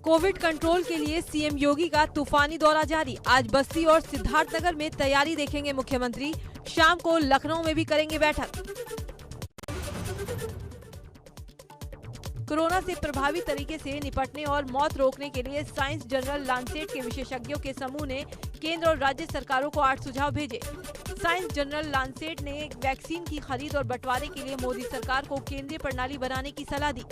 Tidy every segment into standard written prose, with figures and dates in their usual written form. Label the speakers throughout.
Speaker 1: Covid control के लिए CM योगी का तूफानी दौरा जारी। आज बस्ती और सिद्धार्थनगर में तैयारी देखेंगे मुख्यमंत्री। शाम को लखनऊ में भी करेंगे बैठक। कोरोना से प्रभावी तरीके से निपटने और मौत रोकने के लिए साइंस जर्नल लांसेट के विशेषज्ञों के समूह ने केंद्र और राज्य सरकारों को 8 सुझाव भेजे। साइंस जर्नल लांसेट ने वैक्सीन की खरीद और बंटवारे के लिए मोदी सरकार को केंद्रीय प्रणाली बनाने की सलाह दी।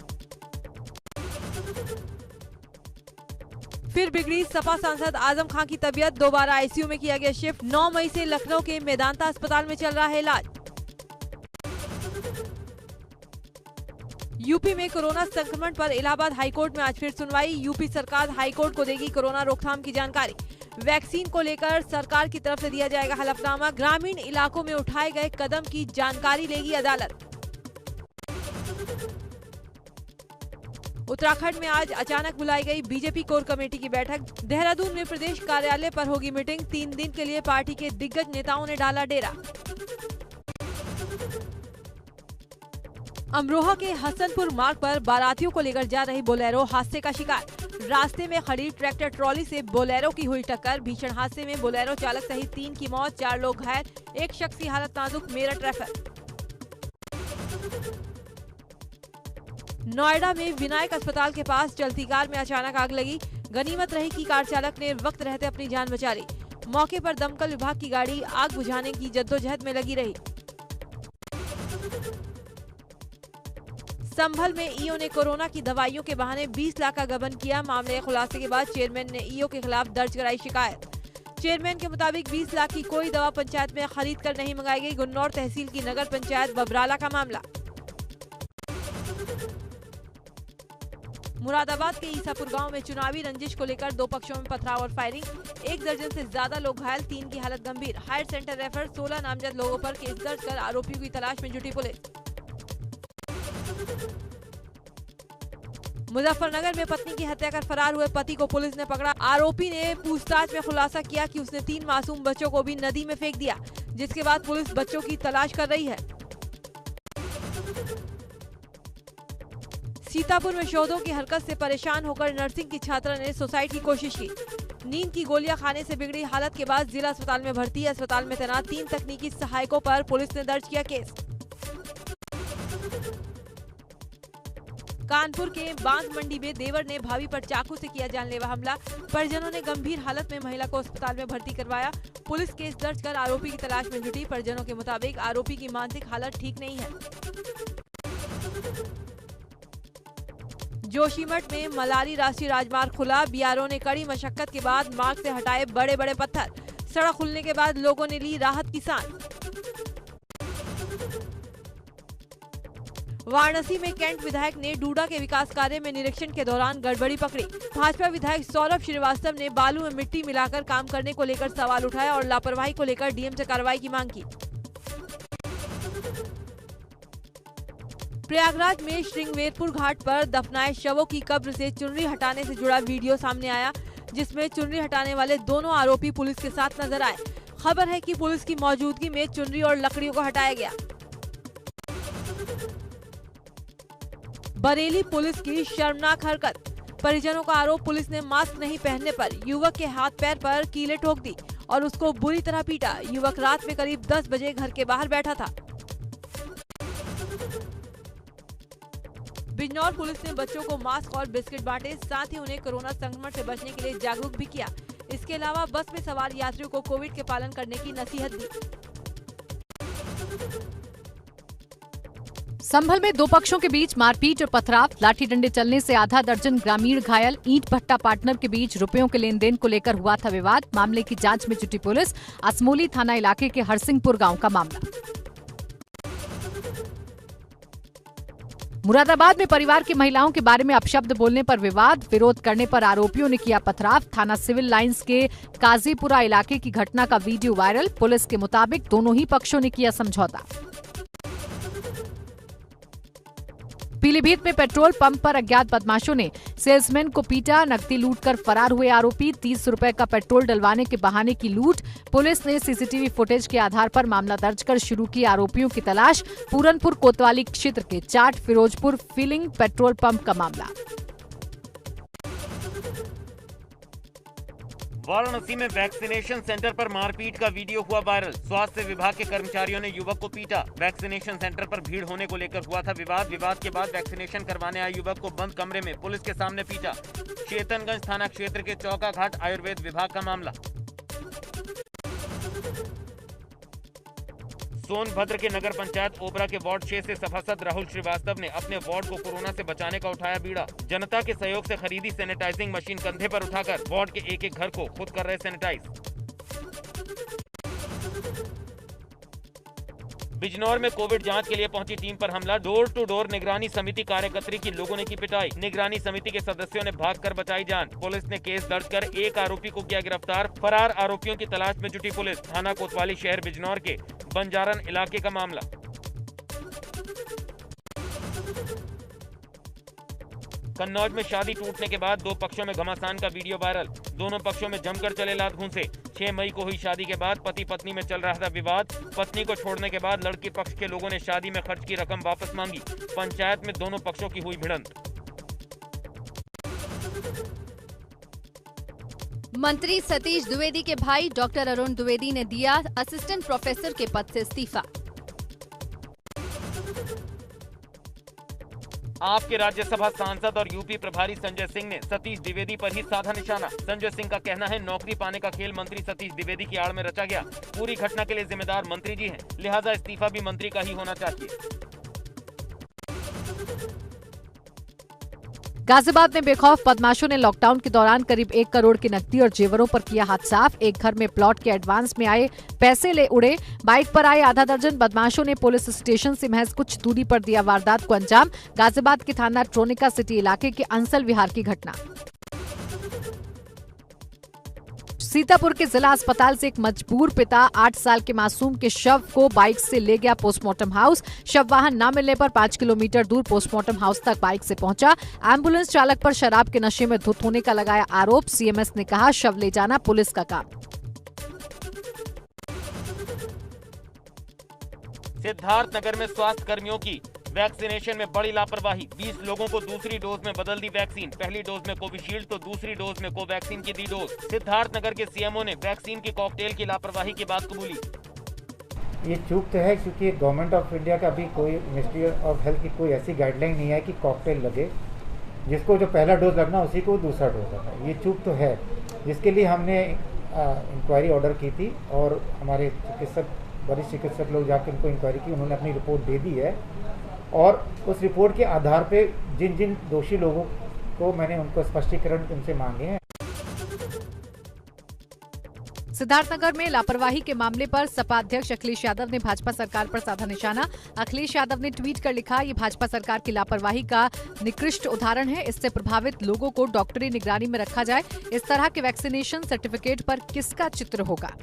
Speaker 1: फिर बिगड़ी सपा सांसद आजम खान की तबीयत, दोबारा आईसीयू में किया गया शिफ्ट। 9 मई से लखनऊ के मेदांता अस्पताल में चल रहा है इलाज। यूपी में कोरोना संक्रमण पर इलाहाबाद हाईकोर्ट में आज फिर सुनवाई। यूपी सरकार हाईकोर्ट को देगी कोरोना रोकथाम की जानकारी। वैक्सीन को लेकर सरकार की तरफ से दिया जाएगा हलफनामा। ग्रामीण इलाकों में उठाए गए कदम की जानकारी लेगी अदालत। उत्तराखंड में आज अचानक बुलाई गई बीजेपी कोर कमेटी की बैठक। देहरादून में प्रदेश कार्यालय पर होगी मीटिंग। 3 दिन के लिए पार्टी के दिग्गज नेताओं ने डाला डेरा। अमरोहा के हसनपुर मार्ग पर बारातियों को लेकर जा रही बोलेरो हादसे का शिकार। रास्ते में खड़ी ट्रैक्टर ट्रॉली से बोलेरो की हुई टक्कर। भीषण हादसे में बोलेरो चालक सहित 3 की मौत, 4 लोग घायल। एक शख्स की हालत नाजुक। मेरठ रेफर। नोएडा में विनायक अस्पताल के पास चलती कार में अचानक आग लगी। गनीमत रही कि कार चालक ने वक्त रहते अपनी जान बचा ली। मौके पर दमकल विभाग की गाड़ी आग बुझाने की जद्दोजहद में लगी रही। संभल में ईओ ने कोरोना की दवाइयों के बहाने 20 लाख का गबन किया। मामले के खुलासे के बाद चेयरमैन ने ईओ के खिलाफ दर्ज कराई शिकायत। चेयरमैन के मुताबिक 20 लाख की कोई दवा पंचायत में खरीद कर नहीं मंगाई गई। गुन्नौर तहसील की नगर पंचायत बबराला का मामला। मुरादाबाद के ईसापुर गांव में चुनावी रंजिश को लेकर 2 पक्षों में पथराव और फायरिंग। 1 दर्जन से ज्यादा लोग घायल, 3 की हालत गंभीर। Higher centre refer. 16 नामजद लोगों पर केस दर्ज कर आरोपियों की तलाश में जुटी पुलिस। मुजफ्फरनगर में पत्नी की हत्या कर फरार हुए पति को पुलिस ने पकड़ा। आरोपी ने पूछताछ में खुलासा किया कि उसने 3 मासूम बच्चों को भी नदी में फेंक दिया, जिसके बाद पुलिस बच्चों की तलाश कर रही है। सीतापुर में शोधों की हरकत से परेशान होकर नर्सिंग की छात्रा ने सुसाइड की कोशिश की। नींद की गोलियां खाने से बिगड़ी हालत के बाद जिला अस्पताल में भर्ती। अस्पताल में तैनात 3 तकनीकी सहायकों पर पुलिस ने दर्ज किया केस। कानपुर के बांध मंडी में देवर ने भाभी पर चाकू से किया जानलेवा हमला। परिजनों ने गंभीर हालत में महिला को अस्पताल में भर्ती करवाया। पुलिस केस दर्ज कर आरोपी की तलाश में जुटी। परिजनों के मुताबिक आरोपी की मानसिक हालत ठीक नहीं है। जोशीमठ में मलारी राष्ट्रीय राजमार्ग खुला। बीआरओ ने कड़ी मशक्कत के बाद मार्ग से हटाए बड़े बड़े पत्थर। सड़क खुलने के बाद लोगों ने ली राहत की सांस। वाराणसी में कैंट विधायक ने डूडा के विकास कार्य में निरीक्षण के दौरान गड़बड़ी पकड़ी। भाजपा विधायक सौरभ श्रीवास्तव ने बालू में मिट्टी मिलाकर काम करने को लेकर सवाल उठाया और लापरवाही को लेकर डीएम से कार्रवाई की मांग की। प्रयागराज में श्रृंगवेरपुर घाट पर दफनाए शवों की कब्र से चुनरी हटाने से जुड़ा वीडियो सामने आया, जिसमें चुनरी हटाने वाले दोनों आरोपी पुलिस के साथ नजर आए। खबर है कि पुलिस की मौजूदगी में चुनरी और लकड़ियों को हटाया गया। बरेली पुलिस की शर्मनाक हरकत। परिजनों का आरोप, पुलिस ने मास्क नहीं पहनने पर युवक के हाथ पैर पर कीलें ठोक दी और उसको बुरी तरह पीटा। युवक रात में करीब 10 बजे घर के बाहर बैठा था। बिजनौर पुलिस ने बच्चों को मास्क और बिस्किट बांटे, साथ ही उन्हें कोरोना संक्रमण से बचने के लिए जागरूक भी किया। इसके अलावा बस में सवार यात्रियों को कोविड के पालन करने की नसीहत दी।
Speaker 2: संभल में 2 पक्षों के बीच मारपीट और पथराव, लाठी डंडे चलने से आधा दर्जन ग्रामीण घायल। ईंट भट्टा पार्टनर के बीच रुपयों के लेन देन को लेकर हुआ था विवाद। मामले की जांच में जुटी पुलिस। असमोली थाना इलाके के हरसिंहपुर गांव का मामला। मुरादाबाद में परिवार की महिलाओं के बारे में अपशब्द बोलने पर विवाद। विरोध करने पर आरोपियों ने किया पथराव। थाना सिविल लाइंस के काजीपुरा इलाके की घटना का वीडियो वायरल। पुलिस के मुताबिक दोनों ही पक्षों ने किया समझौता। पीलीभीत में पेट्रोल पंप पर अज्ञात बदमाशों ने सेल्समैन को पीटा, नकदी लूट कर फरार हुए आरोपी। 30 रुपए का पेट्रोल डलवाने के बहाने की लूट। पुलिस ने सीसीटीवी फुटेज के आधार पर मामला दर्ज कर शुरू की आरोपियों की तलाश। पूरनपुर कोतवाली क्षेत्र के चाट फिरोजपुर फिलिंग पेट्रोल पंप का मामला।
Speaker 3: वाराणसी में वैक्सीनेशन सेंटर पर मारपीट का वीडियो हुआ वायरल। स्वास्थ्य विभाग के कर्मचारियों ने युवक को पीटा। वैक्सीनेशन सेंटर पर भीड़ होने को लेकर हुआ था विवाद। विवाद के बाद वैक्सीनेशन करवाने आए युवक को बंद कमरे में पुलिस के सामने पीटा। चेतनगंज थाना क्षेत्र के चौका घाट आयुर्वेद विभाग का मामला। सोनभद्र के नगर पंचायत ओबरा के वार्ड 6 से सभासद राहुल श्रीवास्तव ने अपने वार्ड को कोरोना से बचाने का उठाया बीड़ा। जनता के सहयोग से खरीदी सैनिटाइजिंग मशीन कंधे पर उठाकर वार्ड के एक घर को खुद कर रहे सैनिटाइज। बिजनौर में कोविड जांच के लिए पहुंची टीम पर हमला। डोर टू डोर निगरानी समिति कार्यकर्त्री की लोगों ने की पिटाई। निगरानी समिति के सदस्यों ने भागकर बचाई जान। पुलिस ने केस दर्ज कर एक आरोपी को किया गिरफ्तार। फरार आरोपियों की तलाश में जुटी पुलिस। थाना कोतवाली शहर बिजनौर के बंजारन इलाके का मामला। कन्नौज में शादी टूटने के बाद दो पक्षों में घमासान का वीडियो वायरल। दोनों पक्षों में जमकर चले लात घूंसे। 6 मई को हुई शादी के बाद पति पत्नी में चल रहा था विवाद। पत्नी को छोड़ने के बाद लड़की पक्ष के लोगों ने शादी में खर्च की रकम वापस मांगी। पंचायत में दोनों पक्षों की हुई भिड़ंत।
Speaker 4: मंत्री सतीश द्विवेदी के भाई डॉक्टर अरुण द्विवेदी ने दिया असिस्टेंट प्रोफेसर के पद से इस्तीफा।
Speaker 3: आपके राज्यसभा सांसद और यूपी प्रभारी संजय सिंह ने सतीश द्विवेदी पर ही साधा निशाना। संजय सिंह का कहना है नौकरी पाने का खेल मंत्री सतीश द्विवेदी की आड़ में रचा गया। पूरी घटना के लिए जिम्मेदार मंत्री जी हैं, लिहाजा इस्तीफा भी मंत्री का ही होना चाहिए।
Speaker 2: गाजियाबाद में बेखौफ बदमाशों ने लॉकडाउन के दौरान करीब 1 करोड़ की नकदी और जेवरों पर किया हाथ साफ। एक घर में प्लॉट के एडवांस में आए पैसे ले उड़े। बाइक पर आए आधा दर्जन बदमाशों ने पुलिस स्टेशन से महज कुछ दूरी पर दिया वारदात को अंजाम। गाजियाबाद के थाना ट्रोनिका सिटी इलाके के अंसल विहार की घटना। सीतापुर के जिला अस्पताल से एक मजबूर पिता 8 साल के मासूम के शव को बाइक से ले गया पोस्टमार्टम हाउस। शव वाहन न मिलने पर 5 किलोमीटर दूर पोस्टमार्टम हाउस तक बाइक से पहुंचा। एम्बुलेंस चालक पर शराब के नशे में धुत होने का लगाया आरोप। सीएमएस ने कहा शव ले जाना पुलिस का काम।
Speaker 3: सिद्धार्थ नगर में स्वास्थ्य कर्मियों की वैक्सीनेशन में बड़ी लापरवाही। 20 लोगों को दूसरी डोज में बदल दी वैक्सीन। पहली डोज में कोविशील्ड तो दूसरी डोज में कोवैक्सीन की दी डोज। सिद्धार्थ नगर के सीएमओ ने वैक्सीन की कॉकटेल की लापरवाही की बात कबूली।
Speaker 5: ये चूक तो है क्योंकि गवर्नमेंट ऑफ इंडिया का भी कोई मिनिस्ट्री ऑफ हेल्थ की कोई ऐसी गाइडलाइन नहीं है कि कॉकटेल लगे। जिसको जो पहला डोज लगना उसी को दूसरा डोज लगना। ये चूक तो है, जिसके लिए हमने इंक्वायरी ऑर्डर की थी और हमारे वरिष्ठ चिकित्सक लोग जाकर उनको इंक्वायरी की। उन्होंने अपनी रिपोर्ट दे दी है और उस रिपोर्ट के आधार पे जिन जिन दोषी लोगों को मैंने उनको स्पष्टीकरण उनसे मांगे हैं।
Speaker 2: सिद्धार्थनगर में लापरवाही के मामले पर सपा अध्यक्ष अखिलेश यादव ने भाजपा सरकार पर साधा निशाना। अखिलेश यादव ने ट्वीट कर लिखा, ये भाजपा सरकार की लापरवाही का निकृष्ट उदाहरण है। इससे प्रभावित लोगों को डॉक्टरी निगरानी में रखा जाए। इस तरह के वैक्सीनेशन सर्टिफिकेट पर किसका चित्र होगा?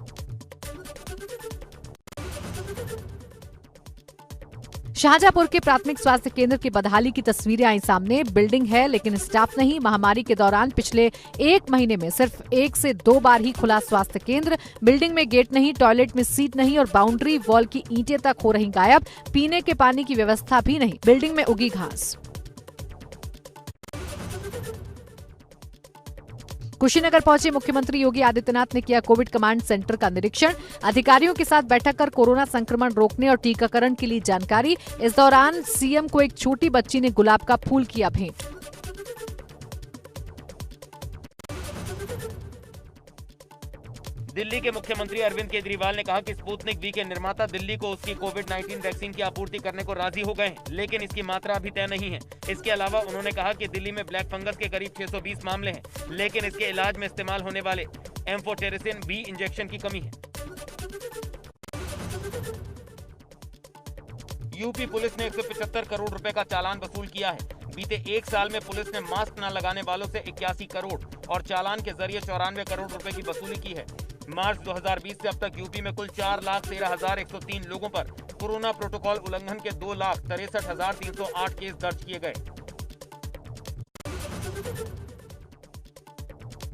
Speaker 2: शाहजहांपुर के प्राथमिक स्वास्थ्य केंद्र की बदहाली की तस्वीरें आई सामने। बिल्डिंग है लेकिन स्टाफ नहीं। महामारी के दौरान पिछले 1 महीने में सिर्फ 1 से 2 बार ही खुला स्वास्थ्य केंद्र। बिल्डिंग में गेट नहीं, टॉयलेट में सीट नहीं और बाउंड्री वॉल की ईंटें तक हो रही गायब। पीने के पानी की व्यवस्था भी नहीं। बिल्डिंग में उगी घास। कुशीनगर पहुंचे मुख्यमंत्री योगी आदित्यनाथ ने किया कोविड कमांड सेंटर का निरीक्षण। अधिकारियों के साथ बैठक कर कोरोना संक्रमण रोकने और टीकाकरण के लिए जानकारी। इस दौरान सीएम को एक छोटी बच्ची ने गुलाब का फूल किया भेंट।
Speaker 3: दिल्ली के मुख्यमंत्री अरविंद केजरीवाल ने कहा कि स्पुतनिक वी के निर्माता दिल्ली को उसकी कोविड-19 वैक्सीन की आपूर्ति करने को राजी हो गए हैं, लेकिन इसकी मात्रा अभी तय नहीं है। इसके अलावा उन्होंने कहा कि दिल्ली में ब्लैक फंगस के करीब 620 मामले हैं, लेकिन इसके इलाज में इस्तेमाल होने वाले एम्फोटेरिसिन बी इंजेक्शन की कमी है। यूपी पुलिस ने 175 करोड़ रुपए का चालान वसूल किया है। बीते 1 साल में पुलिस ने मास्क न लगाने वालों से 81 करोड़ और चालान के जरिए 94 करोड़ रुपए की वसूली की है। मार्च 2020 से अब तक यूपी में कुल 4,13,103 लोगों पर कोरोना प्रोटोकॉल उल्लंघन के 2,63,308 केस दर्ज किए गए।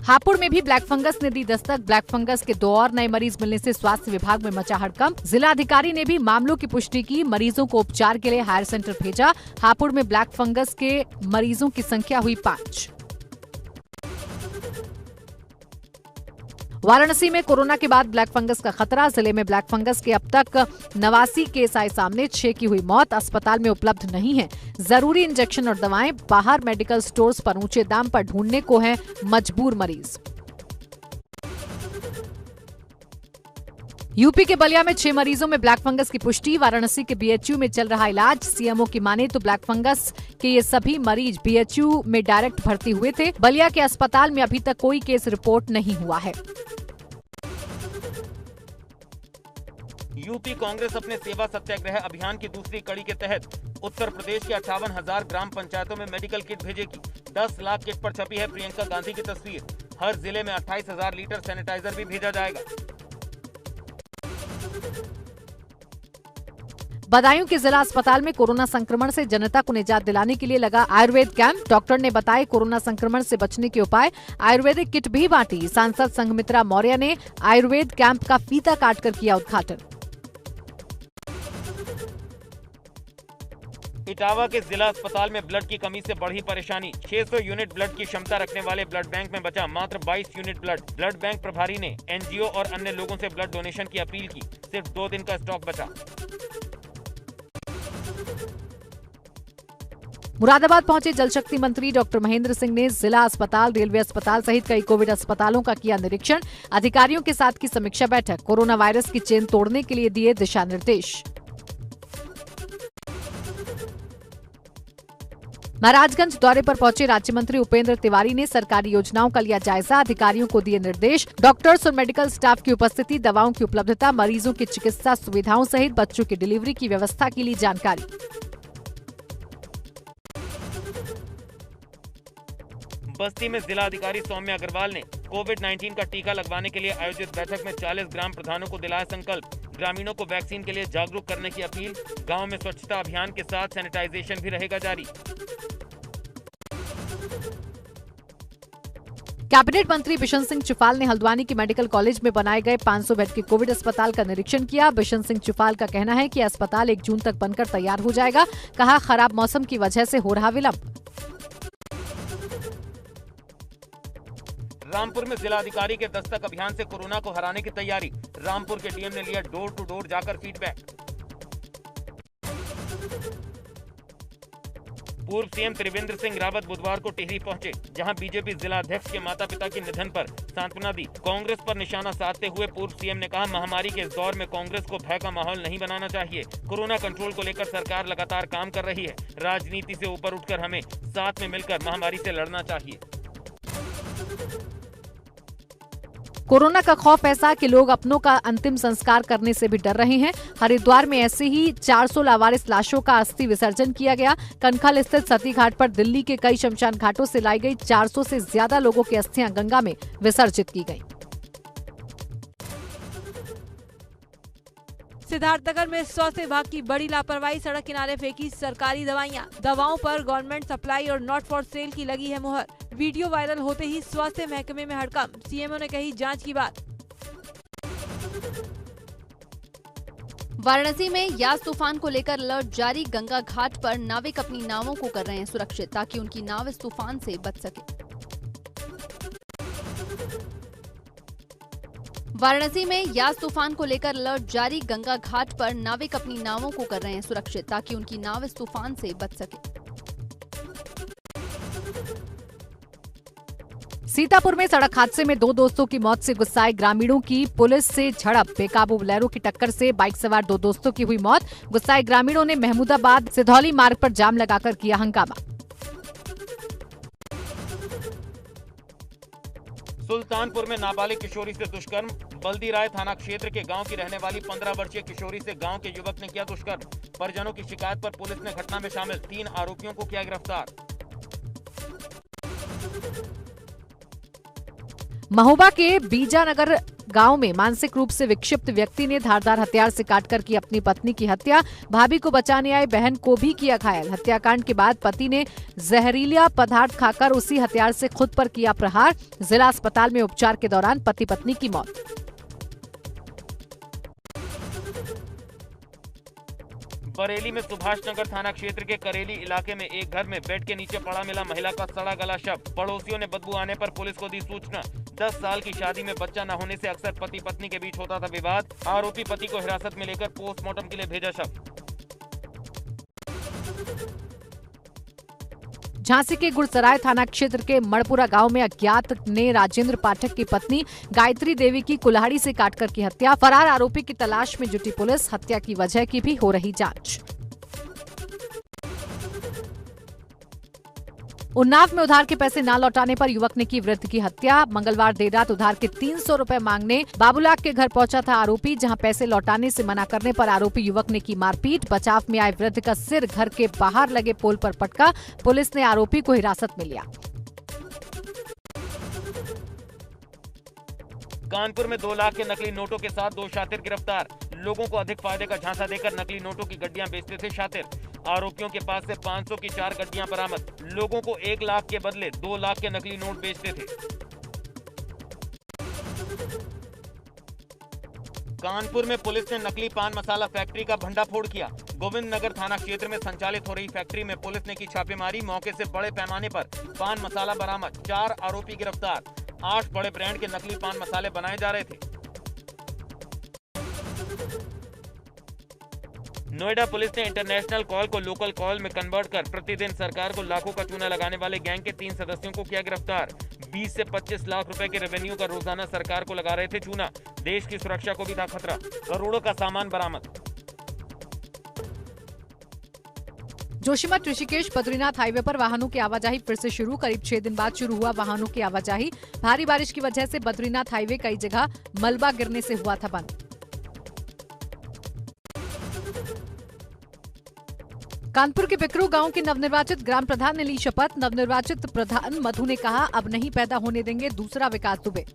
Speaker 2: हापुड़ में भी ब्लैक फंगस ने दी दस्तक। ब्लैक फंगस के 2 और नए मरीज मिलने से स्वास्थ्य विभाग में मचा हड़कंप। जिला अधिकारी ने भी मामलों की पुष्टि की, मरीजों को उपचार के लिए हायर सेंटर भेजा। हापुड़ में ब्लैक फंगस के मरीजों की संख्या हुई 5। वाराणसी में कोरोना के बाद ब्लैक फंगस का खतरा। जिले में ब्लैक फंगस के अब तक 89 केस आए सामने, 6 की हुई मौत। अस्पताल में उपलब्ध नहीं है जरूरी इंजेक्शन और दवाएं। बाहर मेडिकल स्टोर्स पर ऊंचे दाम पर ढूंढने को है मजबूर मरीज। यूपी के बलिया में 6 मरीजों में ब्लैक फंगस की पुष्टि। वाराणसी के बीएचयू में चल रहा इलाज। सीएमओ की माने तो ब्लैक फंगस के ये सभी मरीज बीएचयू में डायरेक्ट भर्ती हुए थे। बलिया के अस्पताल में अभी तक कोई केस रिपोर्ट नहीं हुआ है।
Speaker 3: यूपी कांग्रेस अपने सेवा सत्याग्रह अभियान की दूसरी कड़ी के तहत उत्तर प्रदेश के 58,000 ग्राम पंचायतों में मेडिकल किट भेजेगी। 10 लाख किट पर छपी है प्रियंका गांधी की तस्वीर। हर जिले में 28,000 लीटर सैनिटाइजर भी भेजा जाएगा।
Speaker 2: बदायूं के जिला अस्पताल में कोरोना संक्रमण से जनता को निजात दिलाने के लिए लगा आयुर्वेद कैंप। डॉक्टर ने बताए कोरोना संक्रमण से बचने के उपाय। आयुर्वेदिक किट भी बांटी। सांसद संघमित्रा मौर्य ने आयुर्वेद कैंप का फीता काटकर किया उद्घाटन।
Speaker 3: इटावा के जिला अस्पताल में ब्लड की कमी से बढ़ी परेशानी। 600 यूनिट ब्लड की क्षमता रखने वाले ब्लड बैंक में बचा मात्र 22 यूनिट ब्लड। ब्लड बैंक प्रभारी ने एनजीओ और अन्य लोगों से ब्लड डोनेशन की अपील की। सिर्फ 2 दिन का स्टॉक बचा।
Speaker 2: मुरादाबाद पहुंचे जल शक्ति मंत्री डॉक्टर महेंद्र सिंह ने जिला अस्पताल, रेलवे अस्पताल सहित कई कोविड अस्पतालों का किया निरीक्षण। अधिकारियों के साथ की समीक्षा बैठक। कोरोना वायरस की चेन तोड़ने के लिए दिए दिशा निर्देश। महाराजगंज दौरे पर पहुंचे राज्य मंत्री उपेंद्र तिवारी ने सरकारी योजनाओं का लिया जायजा। अधिकारियों को दिए निर्देश। डॉक्टर्स और मेडिकल स्टाफ की उपस्थिति, दवाओं की उपलब्धता, मरीजों की चिकित्सा सुविधाओं सहित बच्चों की डिलीवरी की व्यवस्था की ली जानकारी।
Speaker 3: बस्ती में जिला अधिकारी सौम्या अग्रवाल ने कोविड-19 का टीका लगवाने के लिए आयोजित बैठक में 40 ग्राम प्रधानों को दिलाया संकल्प। ग्रामीणों को वैक्सीन के लिए जागरूक करने की अपील। गांव में स्वच्छता अभियान के साथ सैनिटाइजेशन भी रहेगा जारी।
Speaker 2: कैबिनेट मंत्री बिशन सिंह चुफाल ने हल्द्वानी के मेडिकल कॉलेज में बनाए गए 500 बेड के कोविड अस्पताल का निरीक्षण किया। बिशन सिंह चुफाल का कहना है कि अस्पताल 1 जून तक बनकर तैयार हो जाएगा। कहा खराब मौसम की वजह से हो रहा विलंब।
Speaker 3: रामपुर में जिला अधिकारी के दस्तक अभियान से कोरोना को हराने की तैयारी। रामपुर के डीएम ने लिया डोर टू डोर जाकर फीडबैक। पूर्व सीएम त्रिवेंद्र सिंह रावत बुधवार को टिहरी पहुंचे, जहां बीजेपी जिला अध्यक्ष के माता पिता के निधन पर सांत्वना दी। कांग्रेस पर निशाना साधते हुए पूर्व सीएम ने कहा महामारी के इस दौर में कांग्रेस को भय का माहौल नहीं बनाना चाहिए। कोरोना कंट्रोल को लेकर सरकार लगातार काम कर रही है। राजनीति से ऊपर उठकर हमें साथ में मिलकर महामारी से लड़ना चाहिए।
Speaker 2: कोरोना का खौफ ऐसा कि लोग अपनों का अंतिम संस्कार करने से भी डर रहे हैं। हरिद्वार में ऐसे ही 400 लावारिस लाशों का अस्थि विसर्जन किया गया। कनखल स्थित सती घाट पर दिल्ली के कई शमशान घाटों से लाई गई 400 से ज्यादा लोगों की अस्थियां गंगा में विसर्जित की गईं।
Speaker 1: सिद्धार्थनगर में स्वास्थ्य विभाग की बड़ी लापरवाही। सड़क किनारे फेंकी सरकारी दवाइयां। दवाओं पर गवर्नमेंट सप्लाई और नॉट फॉर सेल की लगी है मुहर। वीडियो वायरल होते ही स्वास्थ्य महकमे में हड़कंप। सीएमओ ने कही जांच की बात।
Speaker 4: वाराणसी में यास तूफान को लेकर अलर्ट जारी। गंगा घाट पर नाविक अपनी नावों को कर रहे हैं सुरक्षित, ताकि उनकी नाव इस तूफान से बच सके। वाराणसी में यास तूफान को लेकर अलर्ट जारी। गंगा घाट पर नाविक अपनी नावों को कर रहे हैं सुरक्षित, ताकि उनकी नाव इस तूफान से बच सके।
Speaker 2: सीतापुर में सड़क हादसे में 2 दोस्तों की मौत से गुस्साए ग्रामीणों की पुलिस से झड़प। बेकाबू बोलेरो की टक्कर से बाइक सवार 2 दोस्तों की हुई मौत। गुस्साए ग्रामीणों ने महमूदाबाद सिधौली मार्ग पर जाम लगाकर किया हंगामा।
Speaker 3: सुल्तानपुर में नाबालिग किशोरी से दुष्कर्म। बल्दी राय थाना क्षेत्र के गांव की रहने वाली 15 वर्षीय किशोरी से गांव के युवक ने किया दुष्कर्म। परिजनों की शिकायत पर पुलिस ने घटना में शामिल 3 आरोपियों को किया गिरफ्तार।
Speaker 2: महोबा के बीजानगर गांव में मानसिक रूप से विक्षिप्त व्यक्ति ने धारदार हथियार से काटकर की अपनी पत्नी की हत्या। भाभी को बचाने आई बहन को भी किया घायल। हत्याकांड के बाद पति ने जहरीला पदार्थ खाकर उसी हथियार से खुद पर किया प्रहार। जिला अस्पताल में उपचार के दौरान पति पत्नी की मौत।
Speaker 3: बरेली में सुभाष नगर थाना क्षेत्र के करेली इलाके में एक घर में बेड के नीचे पड़ा मिला महिला का सड़ा गला शव। पड़ोसियों ने बदबू आने पर पुलिस को दी सूचना। 10 साल की शादी में बच्चा न होने से अक्सर पति पत्नी के बीच होता था विवाद। आरोपी पति को हिरासत में लेकर पोस्टमार्टम के लिए भेजा शव।
Speaker 2: झांसी के गुड़सराय थाना क्षेत्र के मड़पुरा गांव में अज्ञात ने राजेंद्र पाठक की पत्नी गायत्री देवी की कुल्हाड़ी से काटकर की हत्या। फरार आरोपी की तलाश में जुटी पुलिस। हत्या की वजह की भी हो रही जांच। उन्नाव में उधार के पैसे न लौटाने पर युवक ने की वृद्ध की हत्या। मंगलवार देर रात उधार के 300 रुपए मांगने बाबूलाल के घर पहुंचा था आरोपी, जहां पैसे लौटाने से मना करने पर आरोपी युवक ने की मारपीट। बचाव में आए वृद्ध का सिर घर के बाहर लगे पोल पर पटका। पुलिस ने आरोपी को हिरासत में लिया।
Speaker 3: कानपुर में 2 लाख के नकली नोटों के साथ 2 शातिर गिरफ्तार। लोगों को अधिक फायदे का झांसा देकर नकली नोटों की गड्डियां बेचते थे शातिर। आरोपियों के पास से 500 की 4 गड्डियां बरामद। लोगों को 1 लाख के बदले 2 लाख के नकली नोट बेचते थे। कानपुर में पुलिस ने नकली पान मसाला फैक्ट्री का भंडाफोड़ किया। गोविंद नगर थाना क्षेत्र में संचालित हो रही फैक्ट्री में पुलिस ने की छापेमारी। मौके से बड़े पैमाने पर पान मसाला बरामद। 4 आरोपी गिरफ्तार। 8 बड़े ब्रांड के नकली पान मसाले बनाए जा रहे थे। नोएडा पुलिस ने इंटरनेशनल कॉल को लोकल कॉल में कन्वर्ट कर प्रतिदिन सरकार को लाखों का चूना लगाने वाले गैंग के 3 सदस्यों को किया गिरफ्तार। 20 से 25 लाख रुपए के रेवेन्यू का रोजाना सरकार को लगा रहे थे चूना। देश की सुरक्षा को भी था खतरा। करोड़ों का सामान बरामद।
Speaker 2: जोशीमठ ऋषिकेश बद्रीनाथ हाईवे पर वाहनों की आवाजाही फिर से शुरू। करीब 6 दिन बाद शुरू हुआ वाहनों की आवाजाही। भारी बारिश की वजह से बद्रीनाथ हाईवे कई जगह मलबा गिरने से हुआ था बंद। कानपुर के बिकरू गांव के नवनिर्वाचित ग्राम प्रधान ने ली शपथ। नवनिर्वाचित प्रधान मधु ने कहा, अब नहीं पैदा होने देंगे दूसरा विकास दुबे।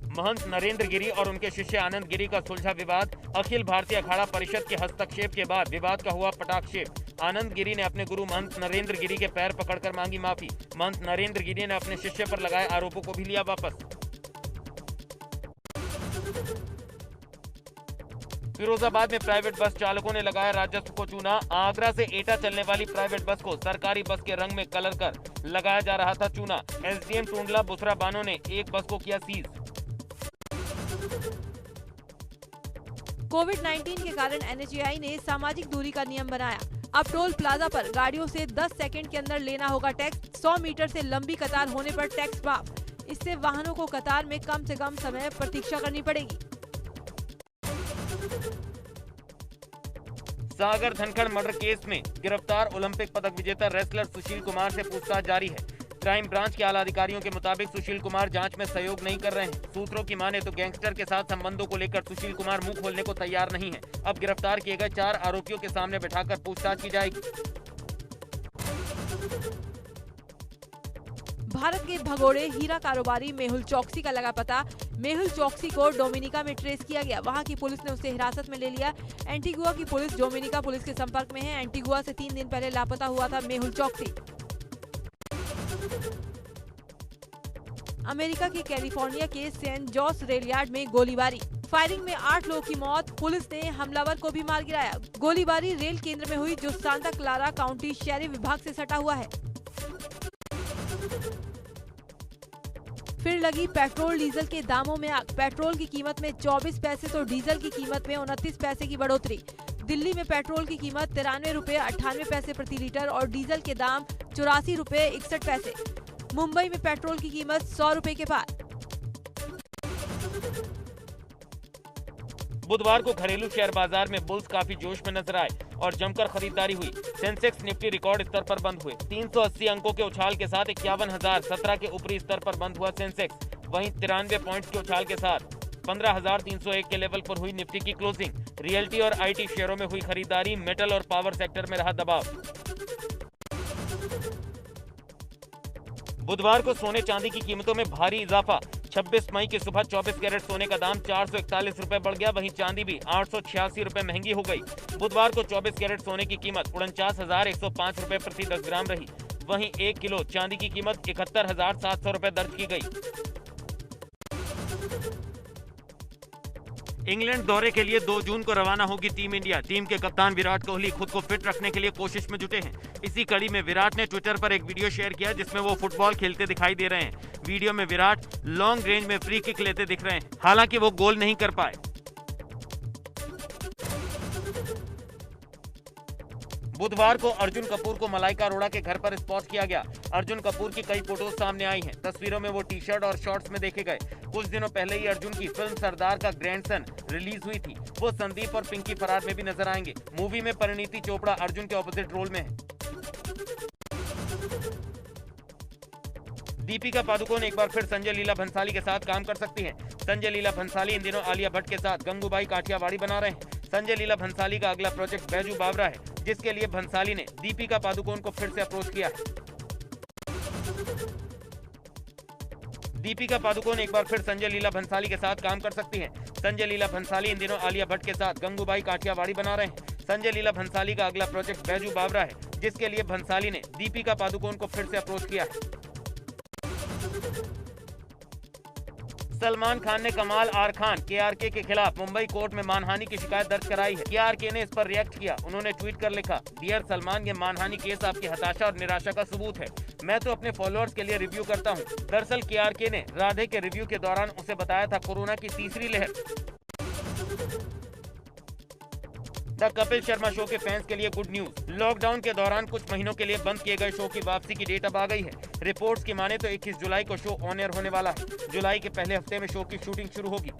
Speaker 3: महंत नरेंद्र गिरी और उनके शिष्य आनंद गिरी का सुलझा विवाद। अखिल भारतीय अखाड़ा परिषद के हस्तक्षेप के बाद विवाद का हुआ पटाक्षेप। आनंद गिरी ने अपने गुरु महंत नरेंद्र गिरी के पैर पकड़कर मांगी माफी। महंत नरेंद्र गिरी ने अपने शिष्य पर लगाए आरोपों को भी लिया वापस। फिरोजाबाद में प्राइवेट बस चालकों ने लगाया राजस्व को चूना। आगरा से एटा चलने वाली प्राइवेट बस को सरकारी बस के रंग में कलर कर लगाया जा रहा था चूना। एसडीएम टूंडला बुसरा बानो ने एक बस को किया सीज।
Speaker 1: कोविड-19 के कारण एनएचएआई ने सामाजिक दूरी का नियम बनाया। अब टोल प्लाजा पर गाड़ियों से 10 सेकंड के अंदर लेना होगा टैक्स। 100 मीटर से लंबी कतार होने पर टैक्स माफ। इससे वाहनों को कतार में कम से कम समय प्रतीक्षा करनी पड़ेगी।
Speaker 3: सागर धनखड़ मर्डर केस में गिरफ्तार ओलंपिक पदक विजेता रेसलर सुशील कुमार से पूछताछ जारी है। क्राइम ब्रांच के आला अधिकारियों के मुताबिक सुशील कुमार जांच में सहयोग नहीं कर रहे हैं। सूत्रों की माने तो गैंगस्टर के साथ संबंधों को लेकर सुशील कुमार मुंह खोलने को तैयार नहीं है। अब गिरफ्तार किए गए 4 आरोपियों के सामने बैठाकर पूछताछ की जाएगी।
Speaker 1: भारत के भगोड़े हीरा कारोबारी मेहुल चौकसी का लगा पता। मेहुल चौकसी को डोमिनिका में ट्रेस किया गया। वहां की पुलिस ने उसे हिरासत में ले लिया। एंटीगुआ की पुलिस डोमिनिका पुलिस के संपर्क में है। एंटीगुआ से 3 दिन पहले लापता हुआ था मेहुल चौकसी। अमेरिका के कैलिफोर्निया के सेंट जॉस रेल यार्ड में गोलीबारी। फायरिंग में 8 लोगों की मौत। पुलिस ने हमलावर को भी मार गिराया। गोलीबारी रेल केंद्र में हुई जो सांता क्लारा काउंटी शहरी विभाग से सटा हुआ है। फिर लगी पेट्रोल डीजल के दामों में आग। पेट्रोल की कीमत में 24 पैसे तो डीजल की कीमत में 29 पैसे की बढ़ोतरी। दिल्ली में पेट्रोल की कीमत 93 रुपए 98 पैसे प्रति लीटर और डीजल के दाम 84 रुपए 61 पैसे। मुंबई में पेट्रोल की कीमत 100 रुपए के पार।
Speaker 3: बुधवार को घरेलू शेयर बाजार में बुल्स काफी जोश में नजर आए और जमकर खरीदारी हुई। सेंसेक्स निफ्टी रिकॉर्ड स्तर पर बंद हुए। 380 अंकों के उछाल के साथ 51,017 के ऊपरी स्तर पर बंद हुआ सेंसेक्स। वहीं 93 पॉइंट्स के उछाल के साथ 15,301 के लेवल पर हुई निफ्टी की क्लोजिंग। रियल्टी और आईटी शेयरों में हुई खरीदारी। मेटल और पावर सेक्टर में रहा दबाव। बुधवार को सोने चांदी की कीमतों में भारी इजाफा। 26 मई की सुबह 24 कैरेट सोने का दाम 441 रुपए बढ़ गया, वहीं चांदी भी 886 रुपए महंगी हो गई। बुधवार को 24 कैरेट सोने की कीमत 49,105 रुपए प्रति 10 ग्राम रही। वहीं 1 किलो चांदी की कीमत 71,700 रुपए दर्ज की गई। इंग्लैंड दौरे के लिए 2 जून को रवाना होगी टीम इंडिया। टीम के कप्तान विराट कोहली खुद को फिट रखने के लिए कोशिश में जुटे हैं। इसी कड़ी में विराट ने ट्विटर पर एक वीडियो शेयर किया जिसमें वो फुटबॉल खेलते दिखाई दे रहे हैं। वीडियो में विराट लॉन्ग रेंज में फ्री किक लेते दिख रहे हैं, हालांकि वो गोल नहीं कर पाए। बुधवार को अर्जुन कपूर को मलाइका अरोड़ा के घर पर स्पॉट किया गया। अर्जुन कपूर की कई फोटोज सामने आई हैं। तस्वीरों में वो टी-शर्ट और शॉर्ट्स में देखे गए। कुछ दिनों पहले ही अर्जुन की फिल्म सरदार का ग्रैंडसन रिलीज हुई थी। वो संदीप और पिंकी फरार में भी नजर आएंगे। मूवी में परिणीति चोपड़ा अर्जुन के ऑपोजिट रोल में है। दीपिका पादुकोण एक बार फिर संजय लीला भंसाली के साथ काम कर सकती हैं। संजय लीला भंसाली इन दिनों आलिया भट्ट के साथ गंगूबाई काठियावाड़ी बना रहे हैं। संजय लीला भंसाली का अगला प्रोजेक्ट बैजू बावरा है, जिसके लिए भंसाली ने दीपिका पादुकोण को फिर से अप्रोच किया है। दीपिका पादुकोण एक बार फिर संजय लीला भंसाली के साथ काम कर सकती हैं। संजय लीला भंसाली इन दिनों आलिया भट्ट के साथ गंगूबाई काठियावाड़ी बना रहे हैं। संजय लीला भंसाली का अगला प्रोजेक्ट बैजू बावरा है, जिसके लिए भंसाली ने दीपिका पादुकोण को फिर से अप्रोच किया है। सलमान खान ने कमाल आर खान KRK के खिलाफ मुंबई कोर्ट में मानहानि की शिकायत दर्ज कराई है। KRK ने इस पर रिएक्ट किया। उन्होंने ट्वीट कर लिखा, डियर सलमान, ये मानहानि केस आपकी हताशा और निराशा का सबूत है। मैं तो अपने फॉलोअर्स के लिए रिव्यू करता हूँ। दरअसल KRK ने राधे के रिव्यू के दौरान उसे बताया था कोरोना की तीसरी लहर। द कपिल शर्मा शो के फैंस के लिए गुड न्यूज। लॉकडाउन के दौरान कुछ महीनों के लिए बंद किए गए शो की वापसी की डेट अब आ गई है। रिपोर्ट्स की माने तो 21 जुलाई को शो ऑन एयर होने वाला है। जुलाई के पहले हफ्ते में शो की शूटिंग शुरू होगी।